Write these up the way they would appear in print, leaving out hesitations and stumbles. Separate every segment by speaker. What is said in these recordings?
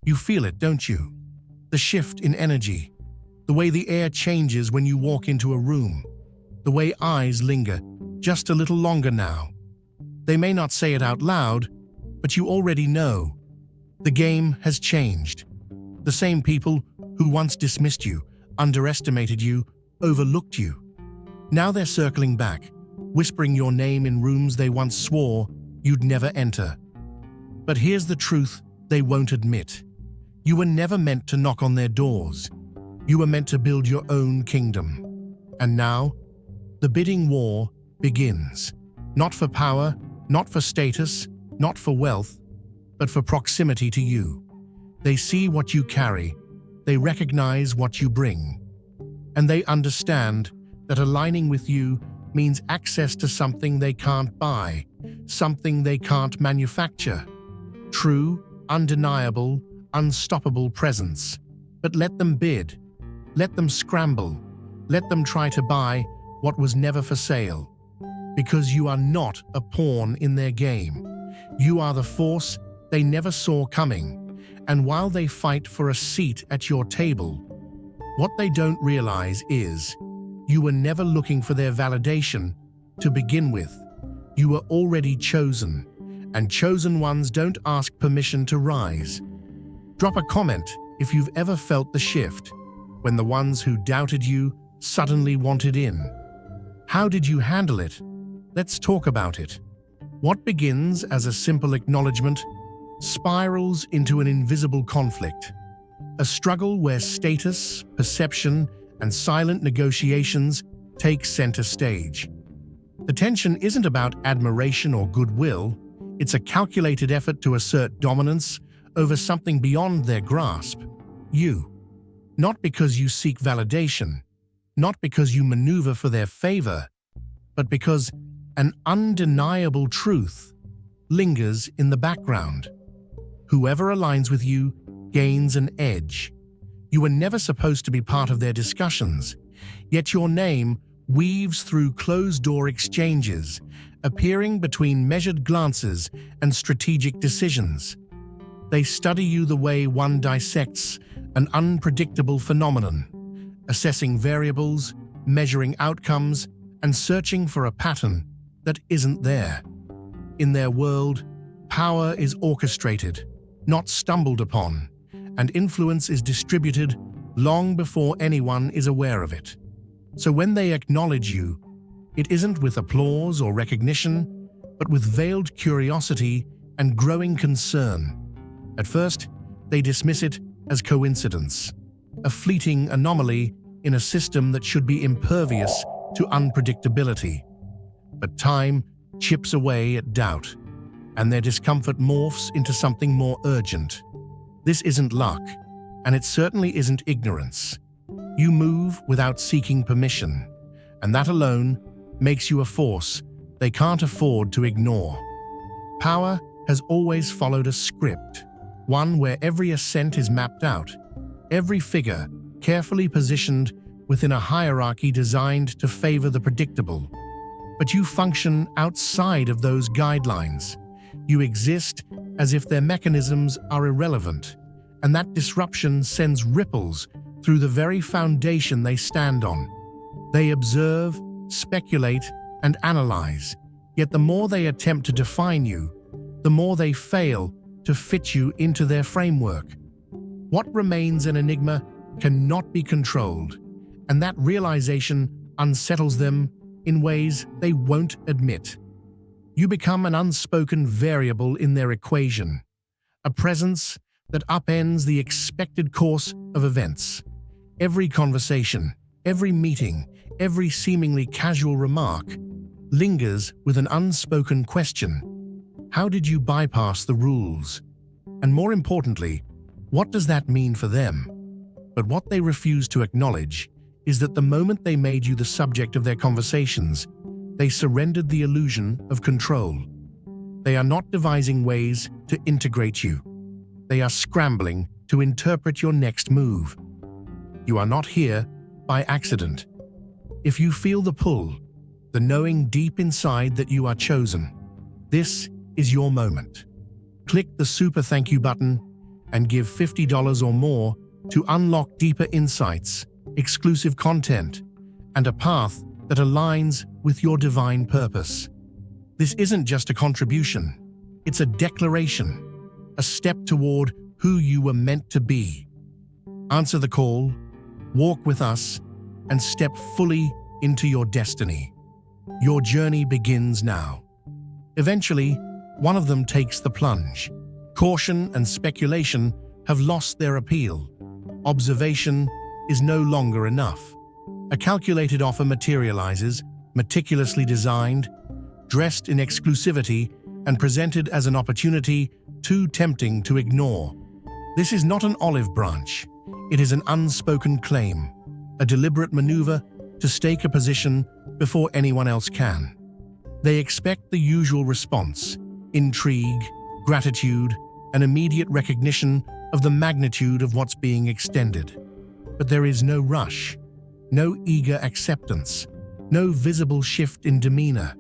Speaker 1: You feel it, don't you? The shift in energy, the way the air changes when you walk into a room, the way eyes linger just a little longer now. They may not say it out loud, but you already know. The game has changed. The same people who once dismissed you, underestimated you, overlooked you. Now they're circling back, whispering your name in rooms they once swore you'd never enter. But here's the truth they won't admit. You were never meant to knock on their doors. You were meant to build your own kingdom. And now, the bidding war begins. Not for power, not for status, not for wealth, but for proximity to you. They see what you carry, they recognize what you bring, and they understand that aligning with you means access to something they can't buy, something they can't manufacture. True, undeniable, unstoppable presence. But let them bid, let them scramble, let them try to buy what was never for sale. Because you are not a pawn in their game. You are the force they never saw coming. And while they fight for a seat at your table, what they don't realize is you were never looking for their validation to begin with. You were already chosen, and chosen ones don't ask permission to rise. Drop a comment if you've ever felt the shift, when the ones who doubted you suddenly wanted in. How did you handle it? Let's talk about it. What begins as a simple acknowledgement spirals into an invisible conflict, a struggle where status, perception, and silent negotiations take center stage. The tension isn't about admiration or goodwill, it's a calculated effort to assert dominance over something beyond their grasp, you. Not because you seek validation, not because you maneuver for their favor, but because an undeniable truth lingers in the background. Whoever aligns with you gains an edge. You were never supposed to be part of their discussions, yet your name weaves through closed-door exchanges, appearing between measured glances and strategic decisions. They study you the way one dissects an unpredictable phenomenon, assessing variables, measuring outcomes, and searching for a pattern that isn't there. In their world, power is orchestrated, not stumbled upon, and influence is distributed long before anyone is aware of it. So when they acknowledge you, it isn't with applause or recognition, but with veiled curiosity and growing concern. At first, they dismiss it as coincidence, a fleeting anomaly in a system that should be impervious to unpredictability. But time chips away at doubt, and their discomfort morphs into something more urgent. This isn't luck, and it certainly isn't ignorance. You move without seeking permission, and that alone makes you a force they can't afford to ignore. Power has always followed a script, one where every ascent is mapped out, every figure carefully positioned within a hierarchy designed to favor the predictable. But you function outside of those guidelines. You exist as if their mechanisms are irrelevant, and that disruption sends ripples through the very foundation they stand on. They observe, speculate, and analyze, yet the more they attempt to define you, the more they fail to fit you into their framework. What remains an enigma cannot be controlled, and that realization unsettles them in ways they won't admit. You become an unspoken variable in their equation, a presence that upends the expected course of events. Every conversation, every meeting, every seemingly casual remark lingers with an unspoken question. How did you bypass the rules? And more importantly, what does that mean for them? But what they refuse to acknowledge is that the moment they made you the subject of their conversations, they surrendered the illusion of control. They are not devising ways to integrate you. They are scrambling to interpret your next move. You are not here by accident. If you feel the pull, the knowing deep inside that you are chosen, this is your moment. Click the super thank you button and give $50 or more to unlock deeper insights, exclusive content, and a path that aligns with your divine purpose. This isn't just a contribution, it's a declaration, a step toward who you were meant to be. Answer the call, walk with us, and step fully into your destiny. Your journey begins now. Eventually, one of them takes the plunge. Caution and speculation have lost their appeal. Observation is no longer enough. A calculated offer materializes, meticulously designed, dressed in exclusivity, and presented as an opportunity too tempting to ignore. This is not an olive branch. It is an unspoken claim, a deliberate maneuver to stake a position before anyone else can. They expect the usual response: intrigue, gratitude, and immediate recognition of the magnitude of what's being extended. But there is no rush, no eager acceptance, no visible shift in demeanor.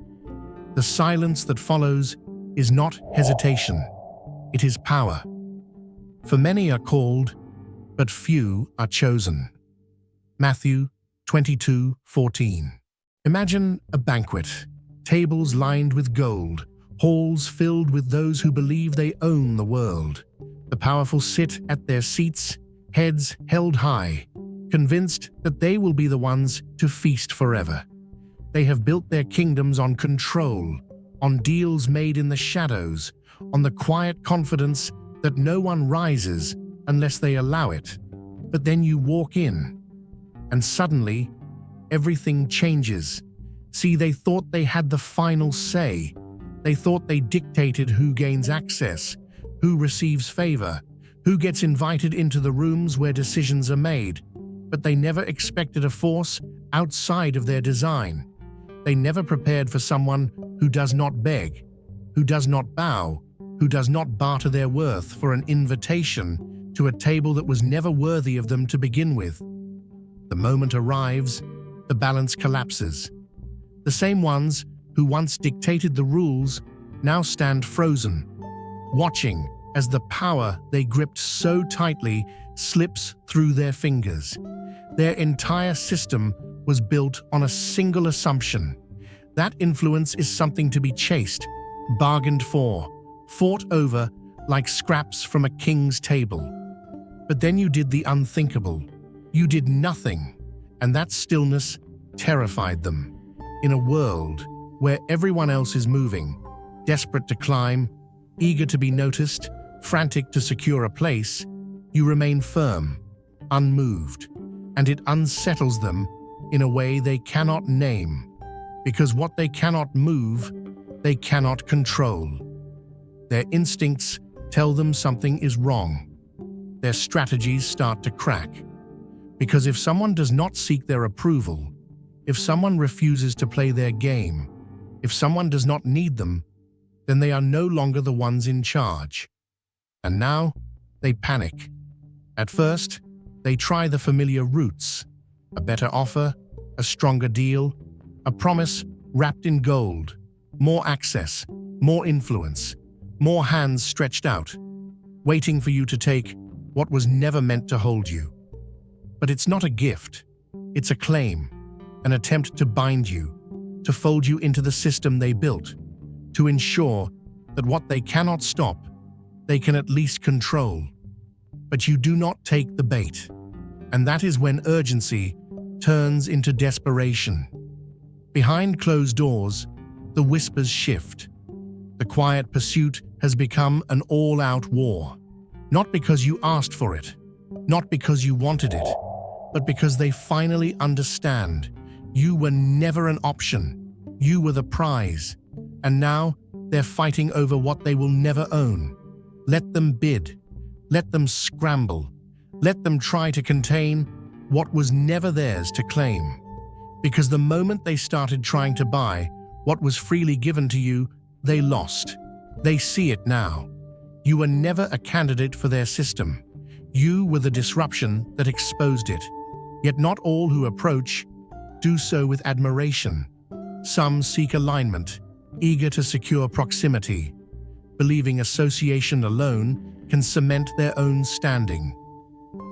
Speaker 1: The silence that follows is not hesitation, it is power. For many are called, but few are chosen. Matthew 22:14. Imagine a banquet, tables lined with gold, halls filled with those who believe they own the world. The powerful sit at their seats, heads held high, convinced that they will be the ones to feast forever. They have built their kingdoms on control, on deals made in the shadows, on the quiet confidence that no one rises unless they allow it. But then you walk in, and suddenly, everything changes. See, they thought they had the final say. They thought they dictated who gains access, who receives favor, who gets invited into the rooms where decisions are made. But they never expected a force outside of their design. They never prepared for someone who does not beg, who does not bow, who does not barter their worth for an invitation to a table that was never worthy of them to begin with. The moment arrives, the balance collapses. The same ones who once dictated the rules now stand frozen, watching as the power they gripped so tightly slips through their fingers. Their entire system was built on a single assumption. That influence is something to be chased, bargained for, fought over like scraps from a king's table. But then you did the unthinkable. You did nothing, and that stillness terrified them. In a world where everyone else is moving, desperate to climb, eager to be noticed, frantic to secure a place, you remain firm, unmoved, and it unsettles them in a way they cannot name, because what they cannot move, they cannot control. Their instincts tell them something is wrong. Their strategies start to crack. Because if someone does not seek their approval, if someone refuses to play their game, if someone does not need them, then they are no longer the ones in charge. And now, they panic. At first, they try the familiar routes: a better offer, a stronger deal, a promise wrapped in gold, more access, more influence, more hands stretched out, waiting for you to take what was never meant to hold you. But it's not a gift, it's a claim, an attempt to bind you, to fold you into the system they built, to ensure that what they cannot stop, they can at least control. But you do not take the bait, and that is when urgency turns into desperation. Behind closed doors, the whispers shift. The quiet pursuit has become an all-out war. Not because you asked for it, not because you wanted it, but because they finally understand you were never an option. You were the prize. And now they're fighting over what they will never own. Let them bid. Let them scramble. Let them try to contain what was never theirs to claim. Because the moment they started trying to buy what was freely given to you, they lost. They see it now. You were never a candidate for their system. You were the disruption that exposed it. Yet not all who approach do so with admiration. Some seek alignment, eager to secure proximity. believing association alone can cement their own standing.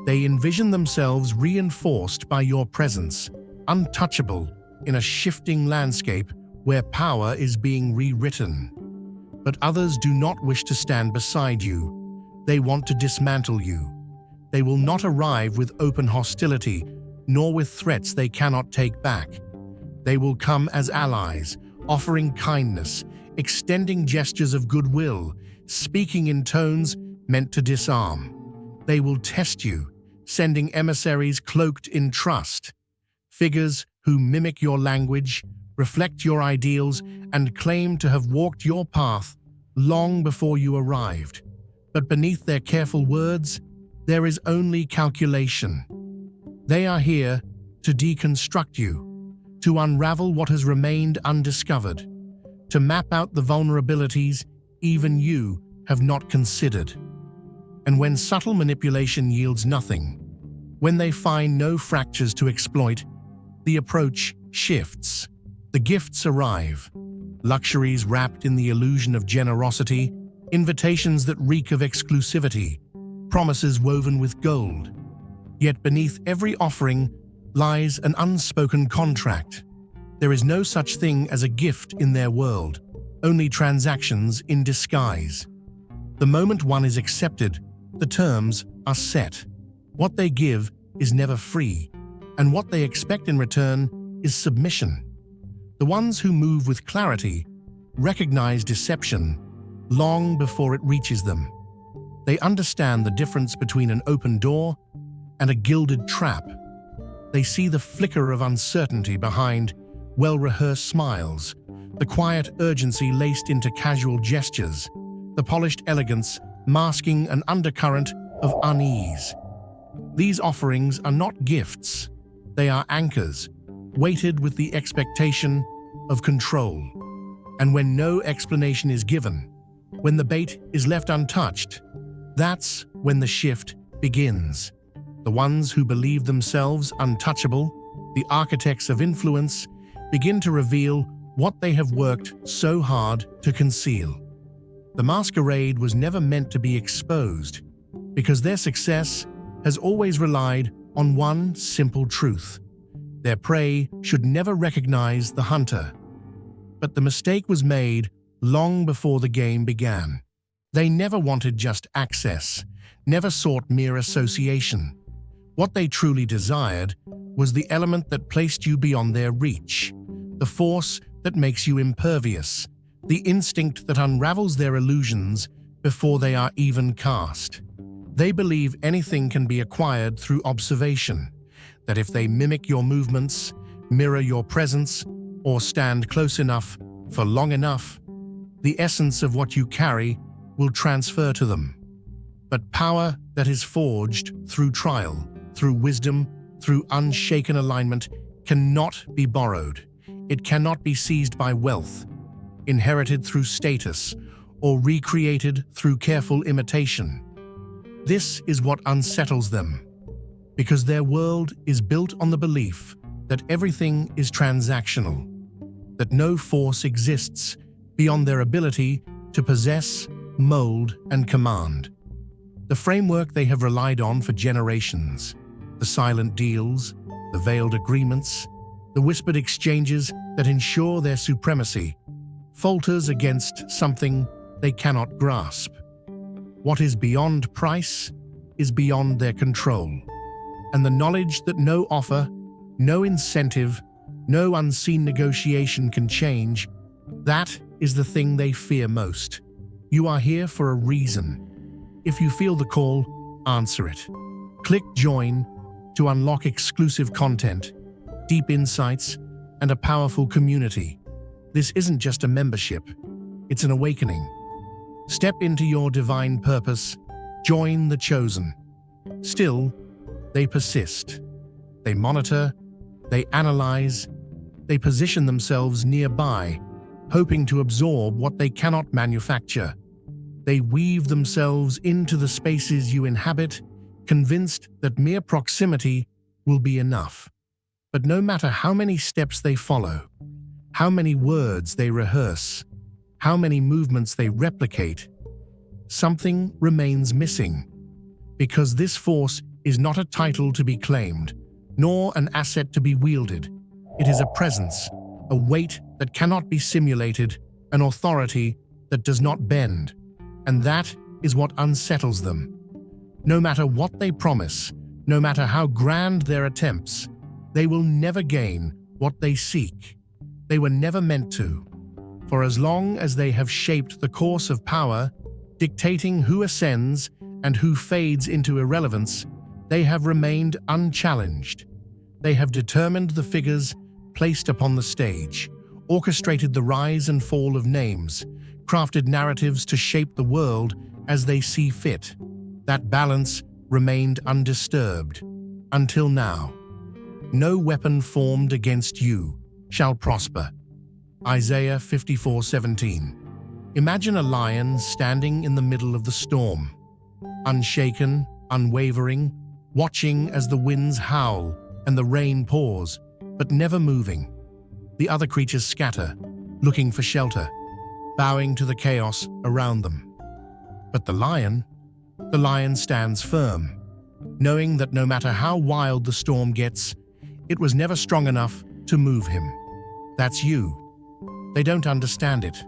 Speaker 1: They envision themselves reinforced by your presence, untouchable in a shifting landscape where power is being rewritten. But others do not wish to stand beside you. They want to dismantle you. They will not arrive with open hostility, nor with threats they cannot take back. They will come as allies, offering kindness, extending gestures of goodwill, speaking in tones meant to disarm. They will test you, sending emissaries cloaked in trust, figures who mimic your language, reflect your ideals, and claim to have walked your path long before you arrived. But beneath their careful words, there is only calculation. They are here to deconstruct you, to unravel what has remained undiscovered, to map out the vulnerabilities even you have not considered. And when subtle manipulation yields nothing, when they find no fractures to exploit, the approach shifts. The gifts arrive, luxuries wrapped in the illusion of generosity, invitations that reek of exclusivity, promises woven with gold. Yet beneath every offering lies an unspoken contract. There is no such thing as a gift in their world, only transactions in disguise. The moment one is accepted, the terms are set. What they give is never free, and what they expect in return is submission. The ones who move with clarity recognize deception long before it reaches them. They understand the difference between an open door and a gilded trap. They see the flicker of uncertainty behind well-rehearsed smiles, the quiet urgency laced into casual gestures, the polished elegance masking an undercurrent of unease. These offerings are not gifts. They are anchors, weighted with the expectation of control. And when no explanation is given, when the bait is left untouched, that's when the shift begins. The ones who believe themselves untouchable, the architects of influence, begin to reveal what they have worked so hard to conceal. The masquerade was never meant to be exposed, because their success has always relied on one simple truth. Their prey should never recognize the hunter. But the mistake was made long before the game began. They never wanted just access, never sought mere association. What they truly desired was the element that placed you beyond their reach, the force that makes you impervious, the instinct that unravels their illusions before they are even cast. They believe anything can be acquired through observation, that if they mimic your movements, mirror your presence, or stand close enough for long enough, the essence of what you carry will transfer to them. But power that is forged through trial, through wisdom, through unshaken alignment, cannot be borrowed. It cannot be seized by wealth, inherited through status, or recreated through careful imitation. This is what unsettles them, because their world is built on the belief that everything is transactional, that no force exists beyond their ability to possess, mold, and command. The framework they have relied on for generations, the silent deals, the veiled agreements, the whispered exchanges that ensure their supremacy, falters against something they cannot grasp. What is beyond price is beyond their control, and the knowledge that no offer, no incentive, no unseen negotiation can change, that is the thing they fear most. You are here for a reason. If you feel the call, answer it. Click Join to unlock exclusive content, deep insights, and a powerful community. This isn't just a membership, it's an awakening. Step into your divine purpose, join the chosen. Still, they persist. They monitor, they analyze, they position themselves nearby, hoping to absorb what they cannot manufacture. They weave themselves into the spaces you inhabit, convinced that mere proximity will be enough. But no matter how many steps they follow, how many words they rehearse, how many movements they replicate, something remains missing. Because this force is not a title to be claimed, nor an asset to be wielded. It is a presence, a weight that cannot be simulated, an authority that does not bend. And that is what unsettles them. No matter what they promise, no matter how grand their attempts, they will never gain what they seek. They were never meant to. For as long as they have shaped the course of power, dictating who ascends and who fades into irrelevance, they have remained unchallenged. They have determined the figures placed upon the stage, orchestrated the rise and fall of names, crafted narratives to shape the world as they see fit. That balance remained undisturbed until now. No weapon formed against you shall prosper. Isaiah 54:17. Imagine a lion standing in the middle of the storm, unshaken, unwavering, watching as the winds howl and the rain pours, but never moving. The other creatures scatter, looking for shelter, bowing to the chaos around them. But the lion stands firm, knowing that no matter how wild the storm gets, it was never strong enough to move him. That's you. They don't understand it.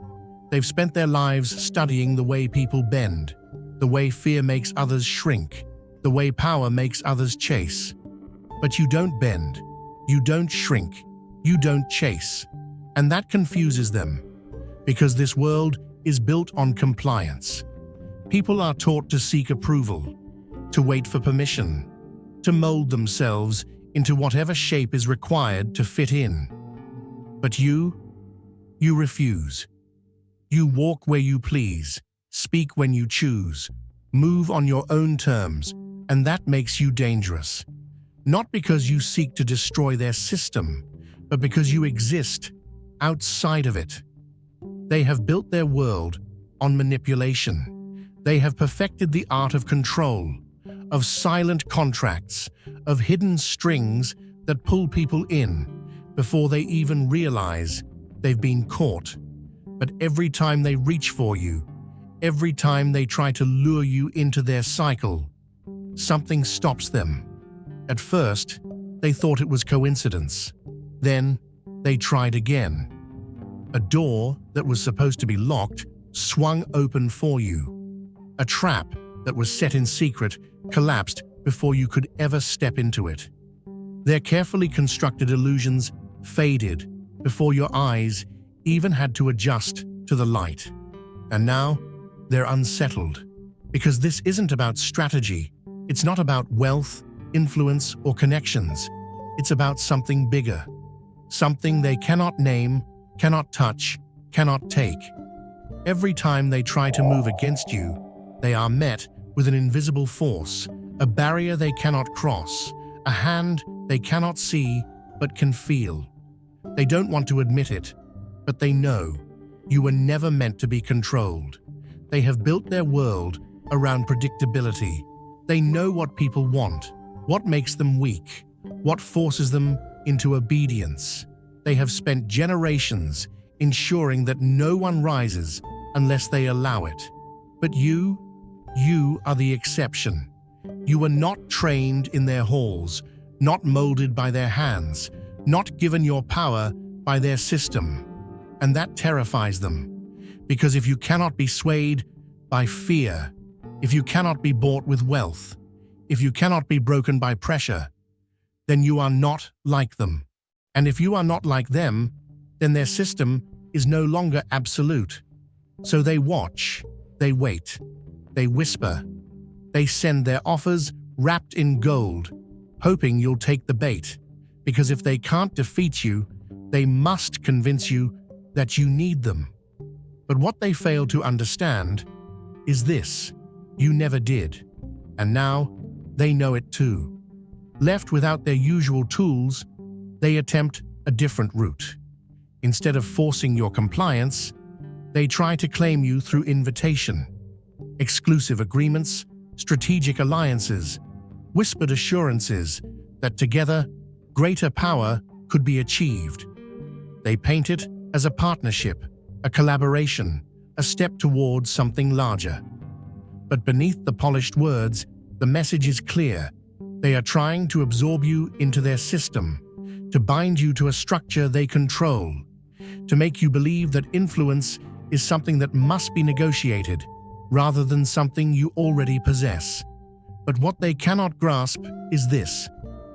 Speaker 1: They've spent their lives studying the way people bend, the way fear makes others shrink, the way power makes others chase. But you don't bend, you don't shrink, you don't chase. And that confuses them, because this world is built on compliance. People are taught to seek approval, to wait for permission, to mold themselves into whatever shape is required to fit in. But you refuse. You walk where you please, speak when you choose, move on your own terms, and that makes you dangerous. Not because you seek to destroy their system, but because you exist outside of it. They have built their world on manipulation. They have perfected the art of control, of silent contracts, of hidden strings that pull people in before they even realize they've been caught. But every time they reach for you, every time they try to lure you into their cycle, something stops them. At first, they thought it was coincidence. Then, they tried again. A door that was supposed to be locked swung open for you. A trap that was set in secret collapsed before you could ever step into it. Their carefully constructed illusions faded before your eyes even had to adjust to the light. And now, they're unsettled. Because this isn't about strategy. It's not about wealth, influence, or connections. It's about something bigger. Something they cannot name, cannot touch, cannot take. Every time they try to move against you, they are met with an invisible force, a barrier they cannot cross, a hand they cannot see but can feel. They don't want to admit it, but they know you were never meant to be controlled. They have built their world around predictability. They know what people want, what makes them weak, what forces them into obedience. They have spent generations ensuring that no one rises unless they allow it. But you are the exception. You were not trained in their halls, not molded by their hands, not given your power by their system. And that terrifies them. Because if you cannot be swayed by fear, if you cannot be bought with wealth, if you cannot be broken by pressure, then you are not like them. And if you are not like them, then their system is no longer absolute. So they watch, they wait, they whisper, they send their offers wrapped in gold, hoping you'll take the bait. Because if they can't defeat you, they must convince you that you need them. But what they fail to understand is this: you never did. And now they know it too. Left without their usual tools, they attempt a different route. Instead of forcing your compliance, they try to claim you through invitation. Exclusive agreements, strategic alliances, whispered assurances that together, greater power could be achieved. They paint it as a partnership, a collaboration, a step towards something larger. But beneath the polished words, the message is clear. They are trying to absorb you into their system, to bind you to a structure they control, to make you believe that influence is something that must be negotiated, rather than something you already possess. But what they cannot grasp is this: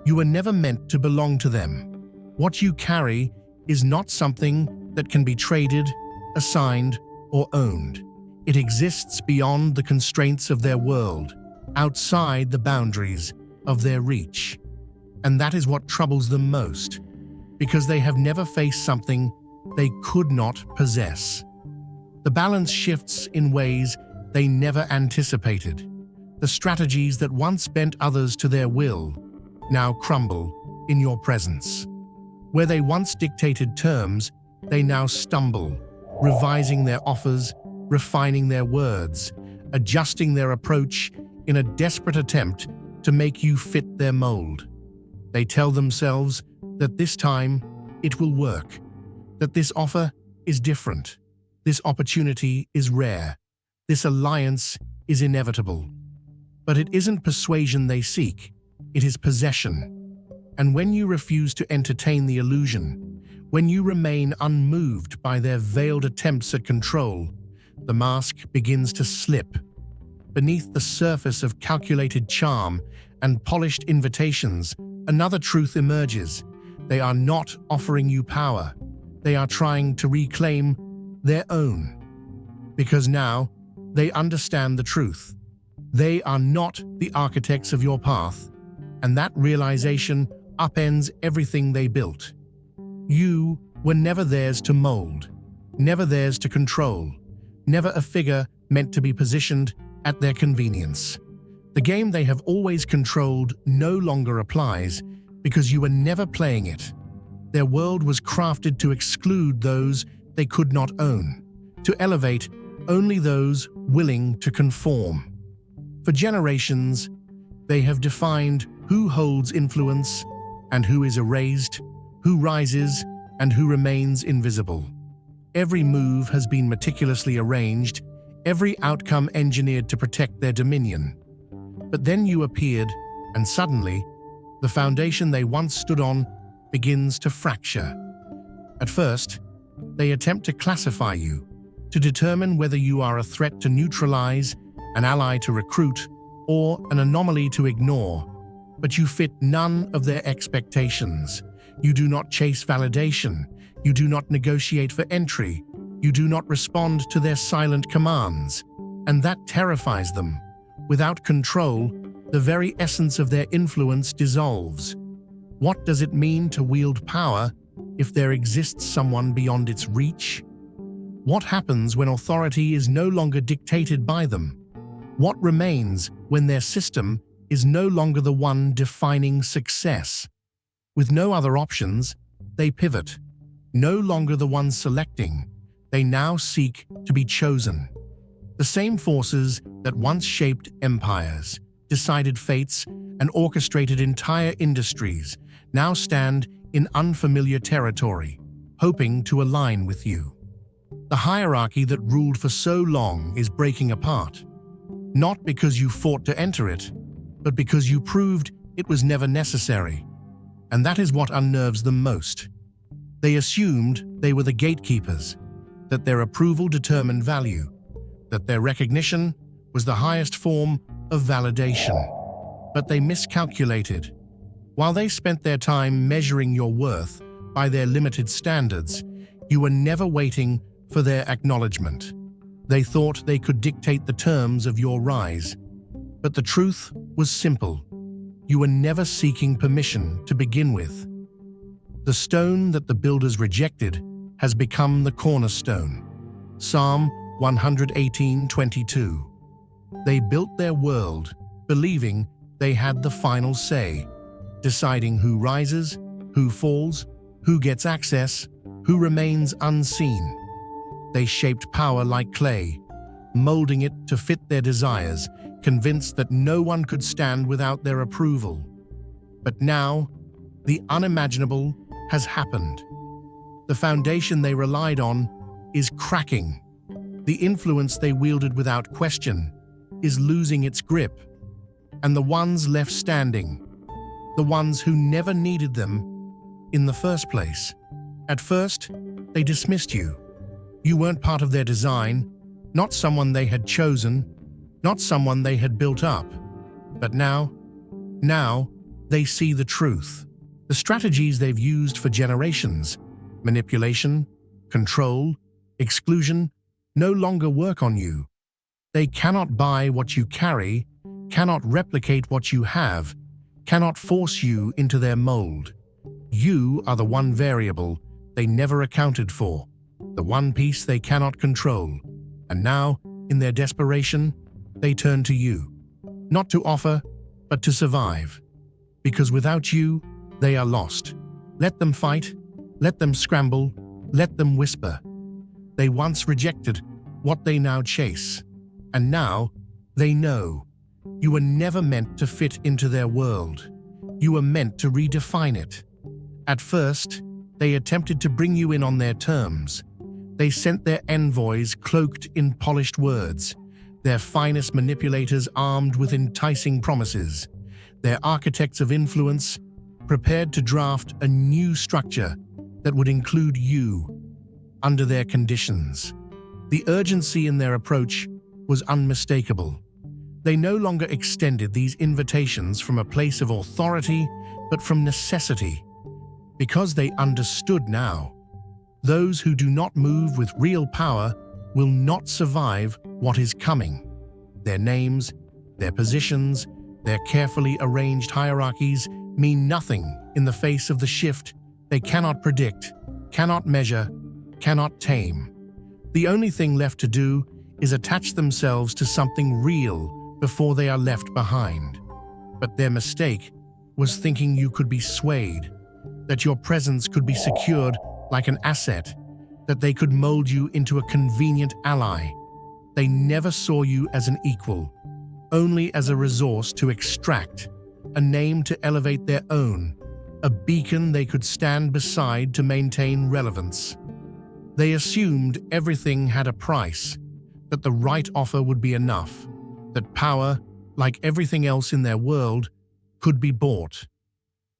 Speaker 1: you were never meant to belong to them. What you carry is not something that can be traded, assigned, or owned. It exists beyond the constraints of their world, outside the boundaries of their reach. And that is what troubles them most, because they have never faced something they could not possess. The balance shifts in ways they never anticipated. The strategies that once bent others to their will now crumble in your presence. Where they once dictated terms, they now stumble, revising their offers, refining their words, adjusting their approach in a desperate attempt to make you fit their mold. They tell themselves that this time it will work, that this offer is different, this opportunity is rare, this alliance is inevitable. But it isn't persuasion they seek, it is possession. And when you refuse to entertain the illusion, when you remain unmoved by their veiled attempts at control, the mask begins to slip. Beneath the surface of calculated charm and polished invitations, another truth emerges. They are not offering you power. They are trying to reclaim their own. Because now, they understand the truth. They are not the architects of your path, and that realization upends everything they built. You were never theirs to mold, never theirs to control, never a figure meant to be positioned at their convenience. The game they have always controlled no longer applies because you were never playing it. Their world was crafted to exclude those they could not own, to elevate only those willing to conform. For generations, they have defined who holds influence and who is erased, who rises and who remains invisible. Every move has been meticulously arranged, every outcome engineered to protect their dominion. But then you appeared, and suddenly, the foundation they once stood on begins to fracture. At first, they attempt to classify you, to determine whether you are a threat to neutralize, an ally to recruit, or an anomaly to ignore. But you fit none of their expectations. You do not chase validation. You do not negotiate for entry. You do not respond to their silent commands. And that terrifies them. Without control, the very essence of their influence dissolves. What does it mean to wield power if there exists someone beyond its reach? What happens when authority is no longer dictated by them? What remains when their system is no longer the one defining success? With no other options, they pivot. No longer the ones selecting, they now seek to be chosen. The same forces that once shaped empires, decided fates, and orchestrated entire industries now stand in unfamiliar territory, hoping to align with you. The hierarchy that ruled for so long is breaking apart, not because you fought to enter it, but because you proved it was never necessary. And that is what unnerves them most. They assumed they were the gatekeepers, that their approval determined value, that their recognition was the highest form of validation. But they miscalculated. While they spent their time measuring your worth by their limited standards, you were never waiting for their acknowledgement. They thought they could dictate the terms of your rise. But the truth was simple. You were never seeking permission to begin with. The stone that the builders rejected has become the cornerstone. Psalm 118:22. They built their world, believing they had the final say, deciding who rises, who falls, who gets access, who remains unseen. They shaped power like clay, molding it to fit their desires, convinced that no one could stand without their approval. But now, the unimaginable has happened. The foundation they relied on is cracking. The influence they wielded without question is losing its grip, and the ones left standing, the ones who never needed them in the first place. At first, they dismissed you. You weren't part of their design, not someone they had chosen, not someone they had built up. But now they see the truth. The strategies they've used for generations, manipulation, control, exclusion, no longer work on you. They cannot buy what you carry, cannot replicate what you have, cannot force you into their mold. You are the one variable they never accounted for, the one piece they cannot control. And now, in their desperation, they turn to you, not to offer, but to survive. Because without you, they are lost. Let them fight, let them scramble, let them whisper. They once rejected what they now chase. And now, they know. You were never meant to fit into their world. You were meant to redefine it. At first, they attempted to bring you in on their terms. They sent their envoys cloaked in polished words, their finest manipulators armed with enticing promises, their architects of influence prepared to draft a new structure that would include you under their conditions. The urgency in their approach was unmistakable. They no longer extended these invitations from a place of authority, but from necessity, because they understood now. Those who do not move with real power will not survive what is coming. Their names, their positions, their carefully arranged hierarchies mean nothing in the face of the shift they cannot predict, cannot measure, cannot tame. The only thing left to do is attach themselves to something real before they are left behind. But their mistake was thinking you could be swayed, that your presence could be secured like an asset, that they could mold you into a convenient ally. They never saw you as an equal, only as a resource to extract, a name to elevate their own, a beacon they could stand beside to maintain relevance. They assumed everything had a price, that the right offer would be enough, that power, like everything else in their world, could be bought.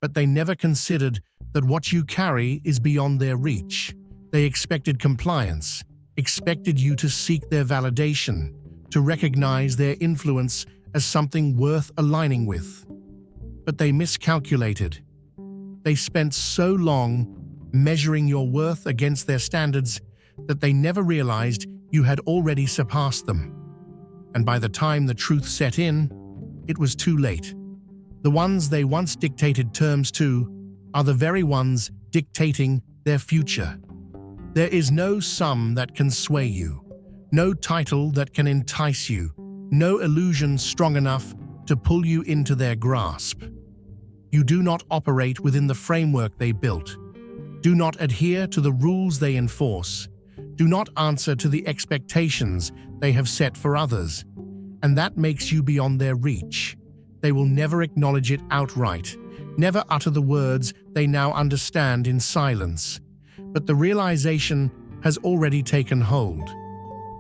Speaker 1: But they never considered that what you carry is beyond their reach. They expected compliance, expected you to seek their validation, to recognize their influence as something worth aligning with. But they miscalculated. They spent so long measuring your worth against their standards that they never realized you had already surpassed them. And by the time the truth set in, it was too late. The ones they once dictated terms to are the very ones dictating their future. There is no sum that can sway you, no title that can entice you, no illusion strong enough to pull you into their grasp. You do not operate within the framework they built. Do not adhere to the rules they enforce. Do not answer to the expectations they have set for others. And that makes you beyond their reach. They will never acknowledge it outright, never utter the words they now understand in silence. But the realization has already taken hold.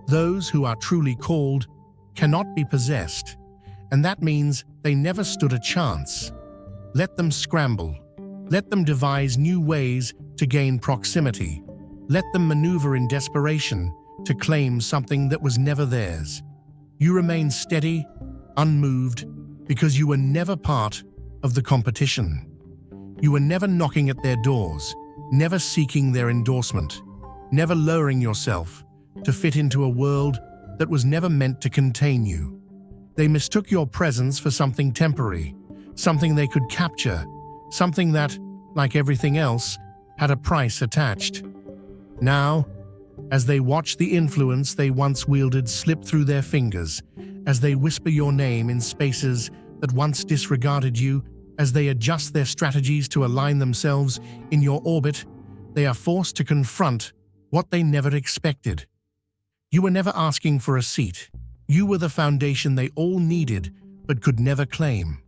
Speaker 1: Those who are truly called cannot be possessed, and that means they never stood a chance. Let them scramble. Let them devise new ways to gain proximity. Let them maneuver in desperation to claim something that was never theirs. You remain steady, unmoved, because you were never part of the competition. You were never knocking at their doors, never seeking their endorsement, never lowering yourself to fit into a world that was never meant to contain you. They mistook your presence for something temporary, something they could capture, something that, like everything else, had a price attached. Now, as they watch the influence they once wielded slip through their fingers, as they whisper your name in spaces that once disregarded you, as they adjust their strategies to align themselves in your orbit, they are forced to confront what they never expected. You were never asking for a seat. You were the foundation they all needed but could never claim.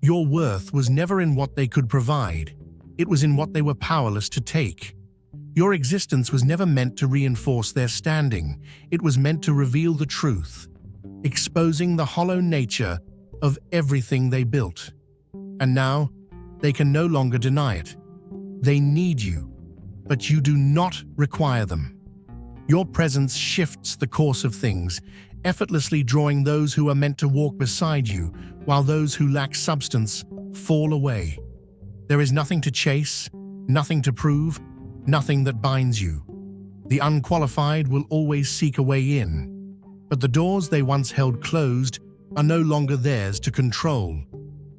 Speaker 1: Your worth was never in what they could provide. It was in what they were powerless to take. Your existence was never meant to reinforce their standing. It was meant to reveal the truth. exposing the hollow nature of everything they built. And now, they can no longer deny it. They need you, but you do not require them. Your presence shifts the course of things, effortlessly drawing those who are meant to walk beside you, while those who lack substance fall away. There is nothing to chase, nothing to prove, nothing that binds you. The unqualified will always seek a way in, but the doors they once held closed are no longer theirs to control.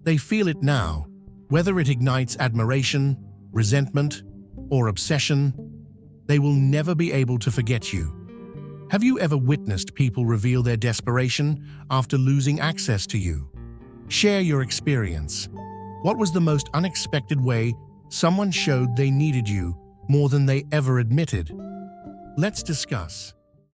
Speaker 1: They feel it now, whether it ignites admiration, resentment, or obsession. They will never be able to forget you. Have you ever witnessed people reveal their desperation after losing access to you? Share your experience. What was the most unexpected way someone showed they needed you more than they ever admitted? Let's discuss.